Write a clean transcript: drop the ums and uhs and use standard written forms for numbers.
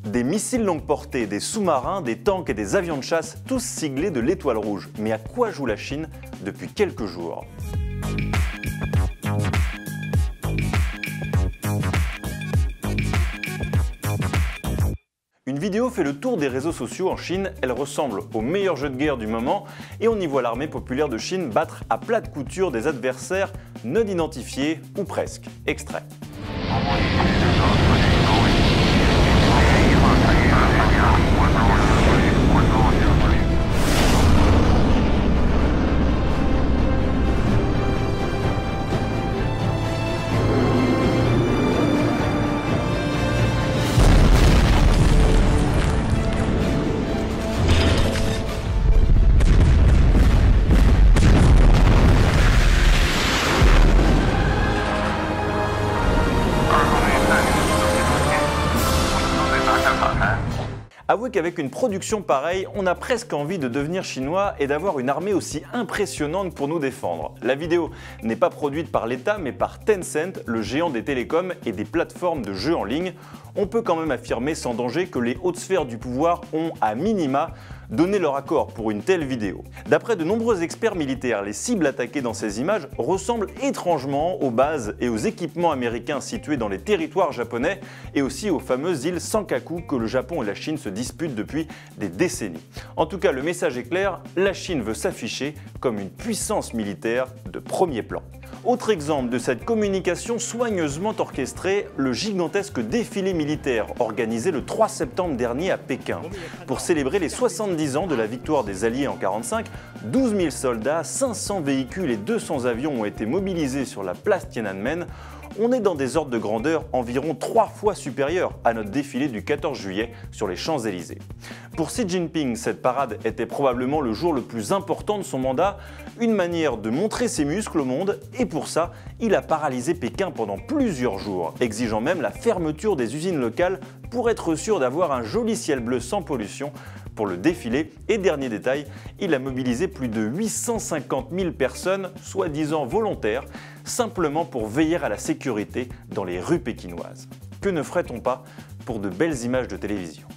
Des missiles longue portée, des sous-marins, des tanks et des avions de chasse, tous siglés de l'étoile rouge. Mais à quoi joue la Chine depuis quelques jours ? Une vidéo fait le tour des réseaux sociaux en Chine, elle ressemble au meilleur jeu de guerre du moment et on y voit l'armée populaire de Chine battre à plate couture des adversaires non identifiés ou presque. Extrait. Avouez qu'avec une production pareille, on a presque envie de devenir chinois et d'avoir une armée aussi impressionnante pour nous défendre. La vidéo n'est pas produite par l'État mais par Tencent, le géant des télécoms et des plateformes de jeux en ligne. On peut quand même affirmer sans danger que les hautes sphères du pouvoir ont, à minima, donné leur accord pour une telle vidéo. D'après de nombreux experts militaires, les cibles attaquées dans ces images ressemblent étrangement aux bases et aux équipements américains situés dans les territoires japonais et aussi aux fameuses îles Senkaku que le Japon et la Chine se disputent depuis des décennies. En tout cas, le message est clair, la Chine veut s'afficher comme une puissance militaire de premier plan. Autre exemple de cette communication soigneusement orchestrée, le gigantesque défilé militaire organisé le 3 septembre dernier à Pékin. Pour célébrer les 70 ans de la victoire des Alliés en 1945, 12 000 soldats, 500 véhicules et 200 avions ont été mobilisés sur la place Tiananmen. On est dans des ordres de grandeur environ 3 fois supérieurs à notre défilé du 14 juillet sur les Champs-Élysées. Pour Xi Jinping, cette parade était probablement le jour le plus important de son mandat, une manière de montrer ses muscles au monde, et pour ça, il a paralysé Pékin pendant plusieurs jours, exigeant même la fermeture des usines locales pour être sûr d'avoir un joli ciel bleu sans pollution pour le défilé. Et dernier détail, il a mobilisé plus de 850 000 personnes, soi-disant volontaires, simplement pour veiller à la sécurité dans les rues pékinoises. Que ne ferait-on pas pour de belles images de télévision ?